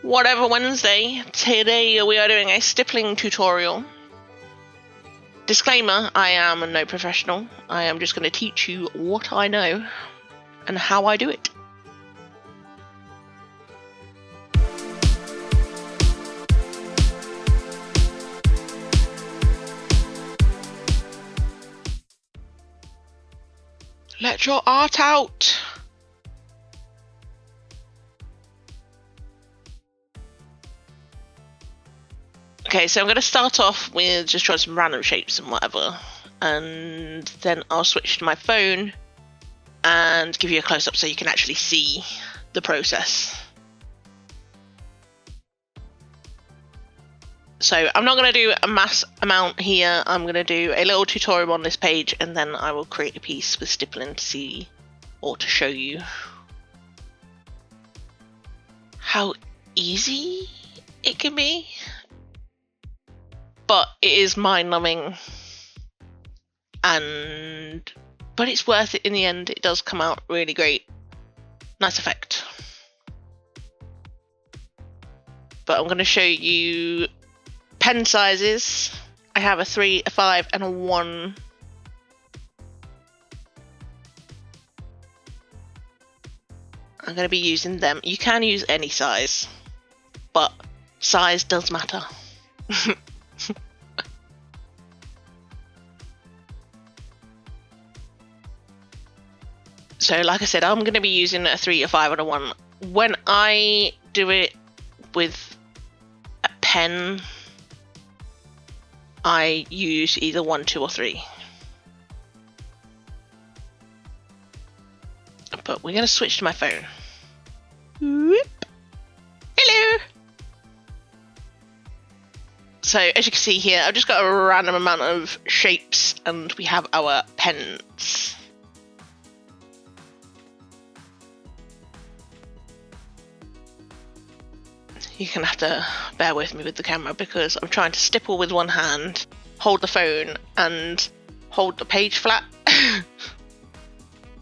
Whatever Wednesday, today we are doing a stippling tutorial. Disclaimer, I am no professional. I am just going to teach you what I know and how I do it. Let your art out! Okay, so I'm going to start off with just drawing some random shapes and whatever, and then I'll switch to my phone and give you a close-up so you can actually see the process. So I'm not going to do a mass amount here. I'm going to do a little tutorial on this page, and then I will create a piece with stippling to see or to show you how easy it can be. But it is mind-numbing, but it's worth it in the end. It does come out really great. Nice effect. But I'm going to show you pen sizes. I have a 3, a 5 and a 1. I'm going to be using them. You can use any size, but size does matter. So like I said, I'm going to be using a 3, a 5 and a 1. When I do it with a pen, I use either 1, 2 or 3. But we're going to switch to my phone. Whoop. Hello! So as you can see here, I've just got a random amount of shapes and we have our pens. You're going to have to bear with me with the camera because I'm trying to stipple with one hand, hold the phone and hold the page flat.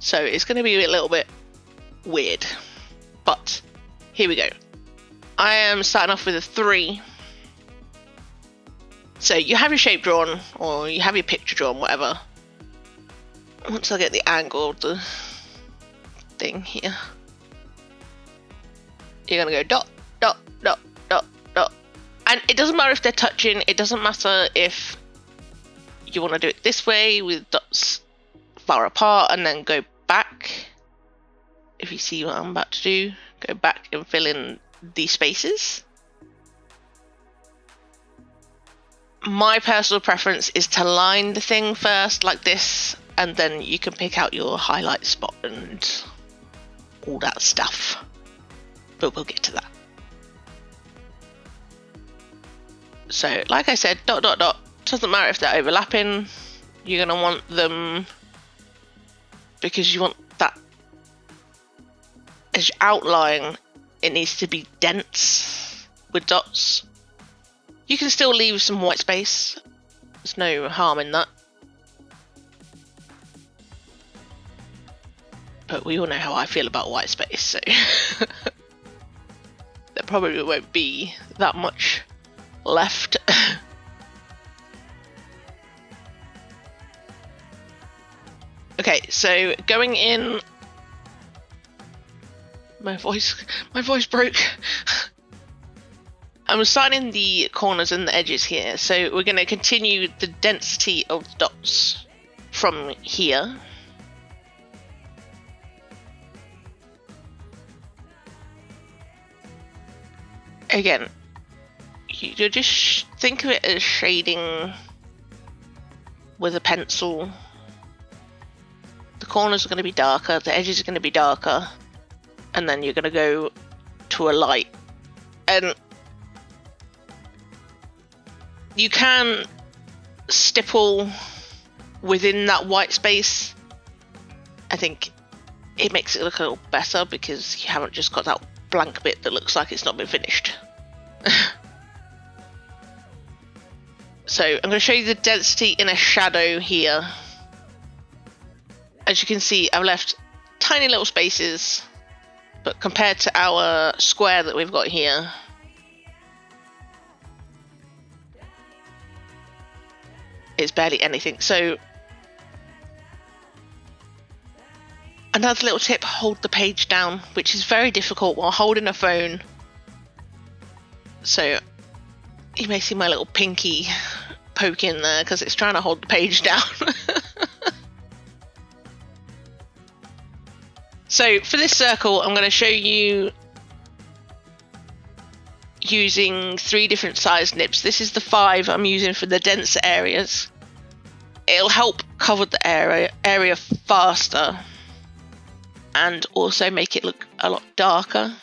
So it's going to be a little bit weird, but here we go. I am starting off with a 3. So you have your shape drawn or you have your picture drawn, whatever. Once I get the angle of the thing here, you're going to go dot, dot, dot, dot, dot. And it doesn't matter if they're touching, it doesn't matter if you want to do it this way with dots far apart and then go back. If you see what I'm about to do, go back and fill in these spaces. My personal preference is to line the thing first like this, and then you can pick out your highlight spot and all that stuff. But we'll get to that. So like I said, dot dot dot, doesn't matter if they're overlapping, you're going to want them because you want that as your outline, it needs to be dense with dots. You can still leave some white space, there's no harm in that. But we all know how I feel about white space, so there probably won't be that much left. Okay, so going in, my voice broke. I'm assigning the corners and the edges here, so we're going to continue the density of the dots from here. Again, you just think of it as shading with a pencil. The corners are going to be darker, the edges are going to be darker, and then you're going to go to a light. And you can stipple within that white space. I think it makes it look a little better because you haven't just got that blank bit that looks like it's not been finished. So I'm going to show you the density in a shadow here. As you can see, I've left tiny little spaces, but compared to our square that we've got here, it's barely anything. So another little tip, hold the page down, which is very difficult while holding a phone. So you may see my little pinky poke in there because it's trying to hold the page down. So for this circle, I'm going to show you using 3 different size nibs. This is the 5 I'm using for the denser areas. It'll help cover the area faster and also make it look a lot darker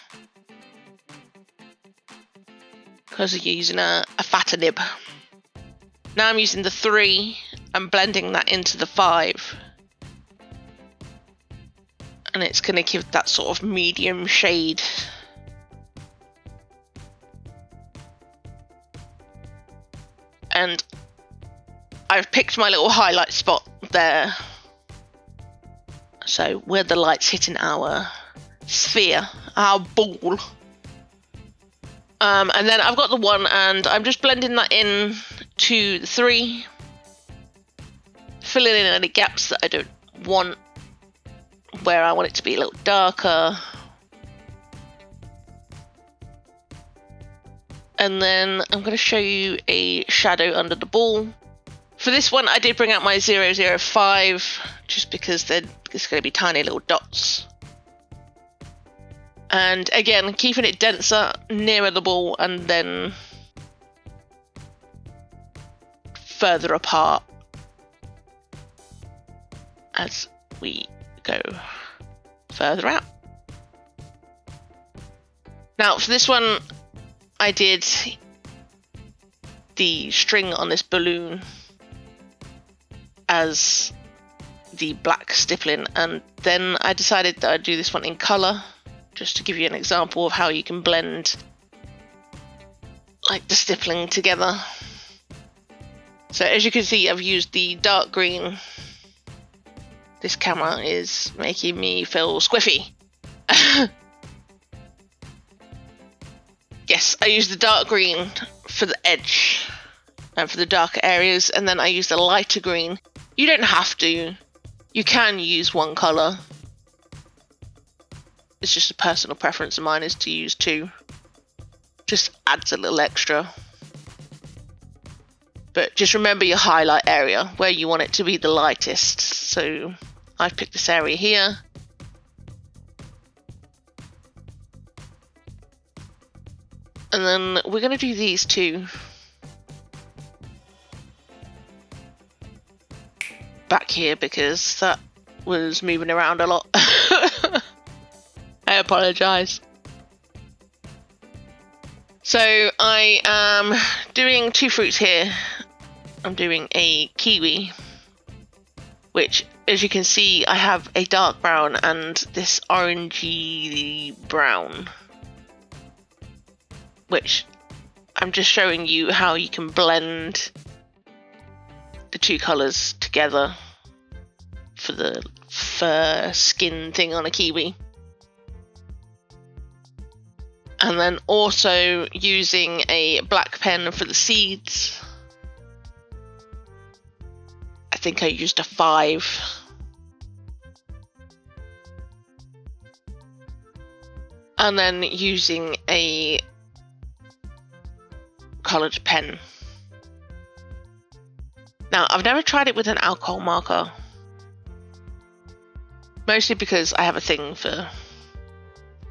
because you're using a fatter nib. Now I'm using the 3 and blending that into the 5. And it's going to give that sort of medium shade. And I've picked my little highlight spot there. So where the light's hitting our sphere, our ball. And then I've got the 1 and I'm just blending that in to the 3. Filling in any gaps that I don't want, where I want it to be a little darker. And then I'm going to show you a shadow under the ball. For this one, I did bring out my 005 just because there's going to be tiny little dots. And again, keeping it denser nearer the ball and then further apart as we go further out. Now for this one, I did the string on this balloon as the black stippling, and then I decided that I'd do this one in colour just to give you an example of how you can blend like the stippling together. So as you can see, I've used the dark green. This camera is making me feel squiffy. Yes, I used the dark green for the edge and for the darker areas, and then I used a lighter green. You don't have to. You can use one colour. It's just a personal preference of mine is to use 2. Just adds a little extra. But just remember your highlight area, where you want it to be the lightest. So I've picked this area here. And then we're going to do these 2. Back here because that was moving around a lot. I apologise. So I am doing 2 fruits here. I'm doing a kiwi, which as you can see I have a dark brown and this orangey brown, which I'm just showing you how you can blend the 2 colours together for the fur skin thing on a kiwi. And then also using a black pen for the seeds. I think I used a 5. And then using a coloured pen. Now, I've never tried it with an alcohol marker. Mostly because I have a thing for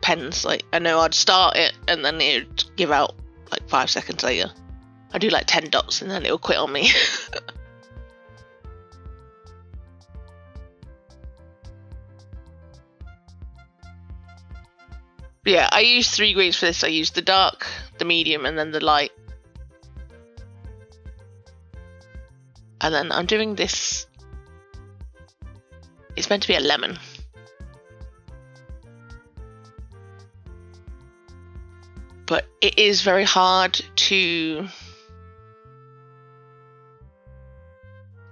pens. Like, I know I'd start it and then it would give out like 5 seconds later. I do like 10 dots and then it'll quit on me. Yeah, I used 3 greens for this. I used the dark, the medium, and then the light. And then I'm doing this. It's meant to be a lemon. But it is very hard to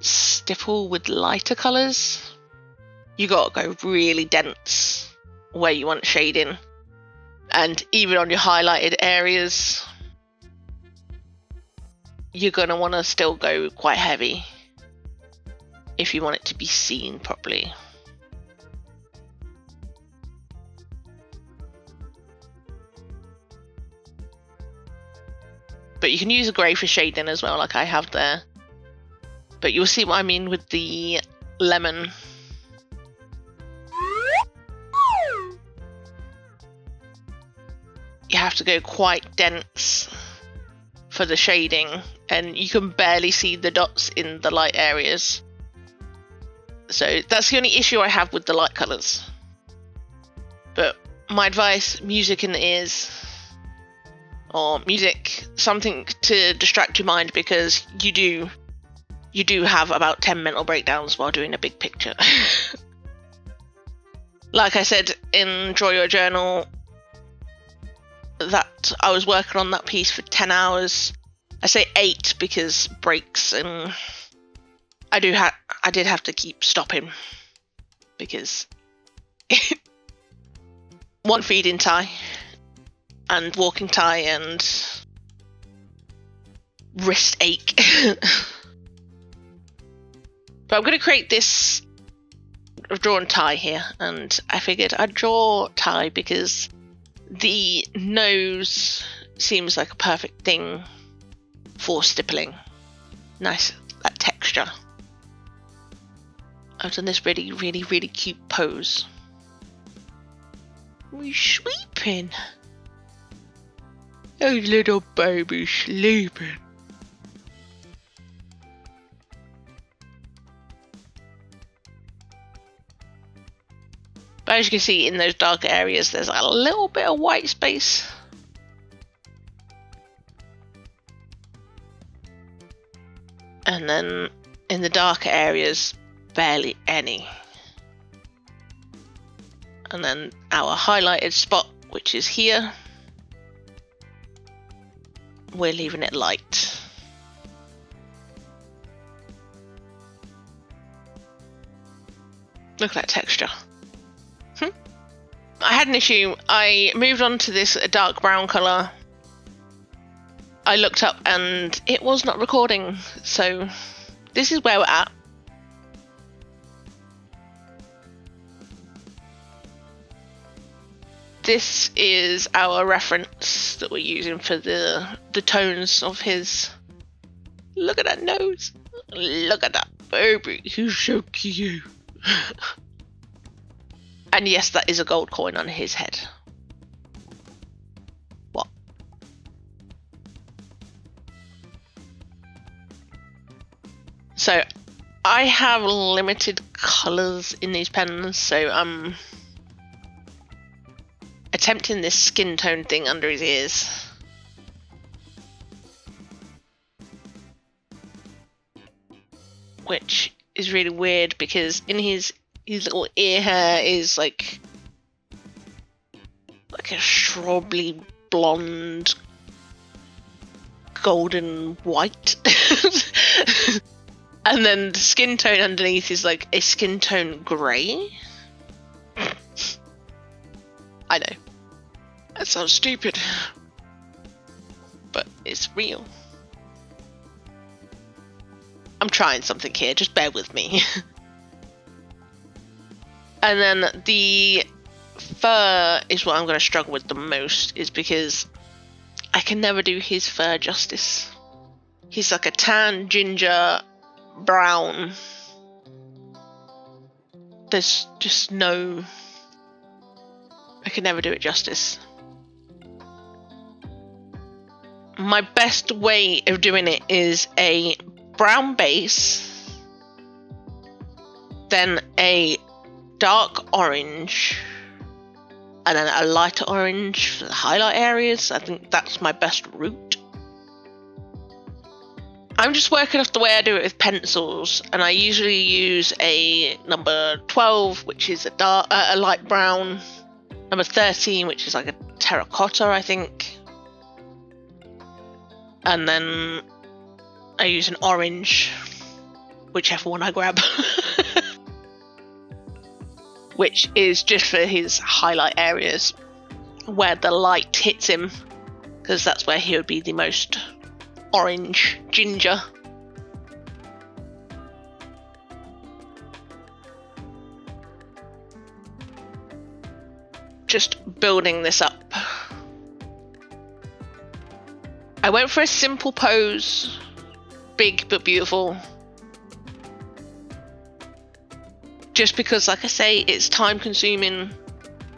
stipple with lighter colours. You gotta go really dense where you want shading. And even on your highlighted areas, you're gonna want to still go quite heavy. if you want it to be seen properly. But you can use a grey for shading as well, like I have there. But you'll see what I mean with the lemon. You have to go quite dense for the shading, and you can barely see the dots in the light areas. So that's the only issue I have with the light colours. But my advice, music in the ears, or music, something to distract your mind, because you do have about 10 mental breakdowns while doing a big picture. Like I said in Draw Your Journal, that I was working on that piece for 10 hours. I say 8 because breaks, and I did have to keep stopping because one, feeding Ty and walking Ty and wrist ache. But I'm going to create this. I've drawn Ty here, and I figured I'd draw Ty because the nose seems like a perfect thing for stippling. Nice, that texture. I've done this really, really, really cute pose. We're sleeping. Oh, little baby sleeping. But as you can see, in those darker areas, there's a little bit of white space. And then in the darker areas, barely any. And then our highlighted spot, which is here, we're leaving it light. Look at that texture. I had an issue. I moved on to this dark brown colour. I looked up and it was not recording. So this is where we're at. This is our reference that we're using for the tones of his. Look at that nose. Look at that baby. He's so cute. And yes, that is a gold coin on his head. What? So, I have limited colours in these pens, so I'm attempting this skin tone thing under his ears. Which is really weird because in his little ear hair is like a shrubby blonde golden white. And then the skin tone underneath is like a skin tone grey. I know, that sounds stupid, but it's real. I'm trying something here, just bear with me. And then the fur is what I'm going to struggle with the most, is because I can never do his fur justice. He's like a tan, ginger, brown. There's just no... I can never do it justice. My best way of doing it is a brown base, then a dark orange, and then a lighter orange for the highlight areas. I think that's my best route. I'm just working off the way I do it with pencils, and I usually use a number 12, which is a light brown, number 13, which is like a terracotta, I think, and then I use an orange, whichever one I grab. Which is just for his highlight areas where the light hits him, because that's where he would be the most orange, ginger. just building this up. I went for a simple pose, big but beautiful. Just because, like I say, it's time consuming.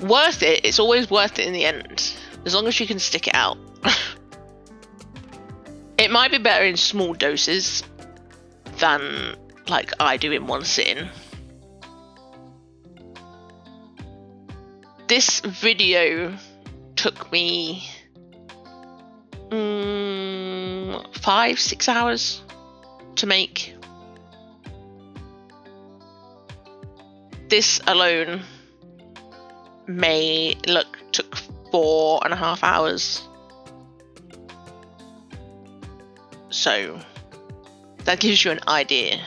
Worth it. It's always worth it in the end, as long as you can stick it out. It might be better in small doses than like I do in one sitting. This video took me 5-6 hours to make. This alone took 4.5 hours. So that gives you an idea.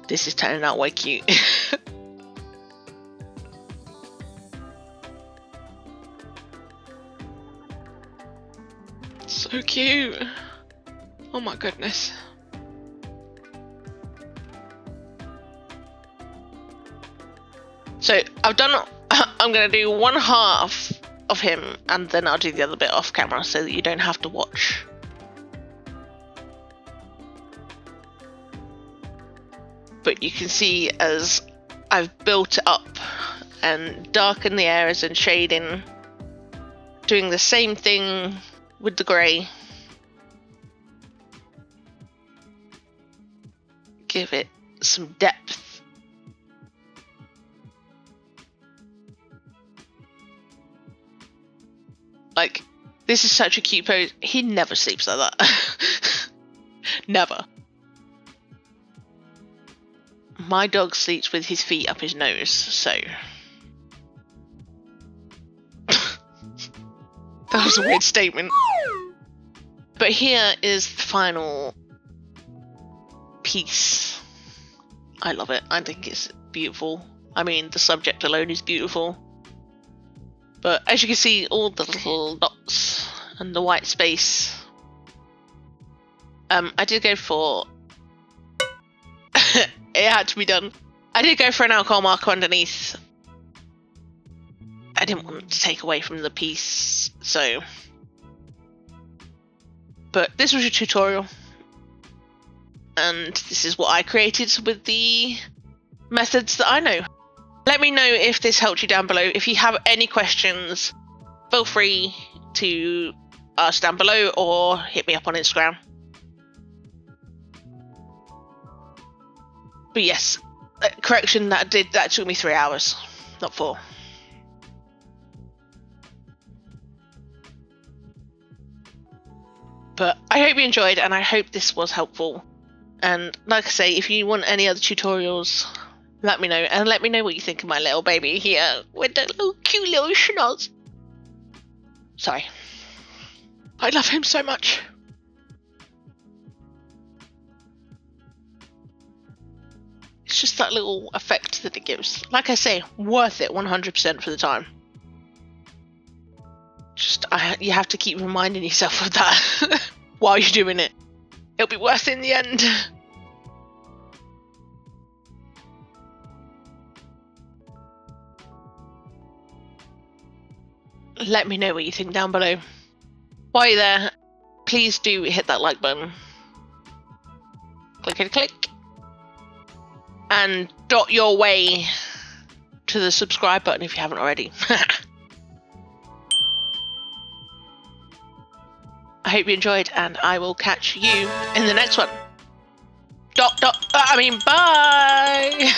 This is turning out way cute. So cute. Oh my goodness. So I'm going to do one half of him and then I'll do the other bit off camera so that you don't have to watch. But you can see as I've built it up and darkened the areas and shading, doing the same thing with the grey. Give it some depth. Like, this is such a cute pose. He never sleeps like that. Never. My dog sleeps with his feet up his nose, so... That was a weird statement. But here is the final piece. I love it. I think it's beautiful. I mean, the subject alone is beautiful. But as you can see, all the little dots and the white space. I did go for... It had to be done. I did go for an alcohol marker underneath. I didn't want to take away from the piece, so... But this was a tutorial. And this is what I created with the methods that I know. Let me know if this helped you down below. If you have any questions, feel free to ask down below or hit me up on Instagram. But yes, correction, that took me 3 hours, not 4. But I hope you enjoyed and I hope this was helpful. And like I say, if you want any other tutorials, let me know. And let me know what you think of my little baby here with the little cute little schnoz. Sorry. I love him so much. It's just that little effect that it gives. Like I say, worth it 100% for the time. Just, you have to keep reminding yourself of that while you're doing it. It'll be worth it in the end. Let me know what you think down below. While you're there, please do hit that like button. Click. And dot your way to the subscribe button if you haven't already. I hope you enjoyed and I will catch you in the next one. Bye!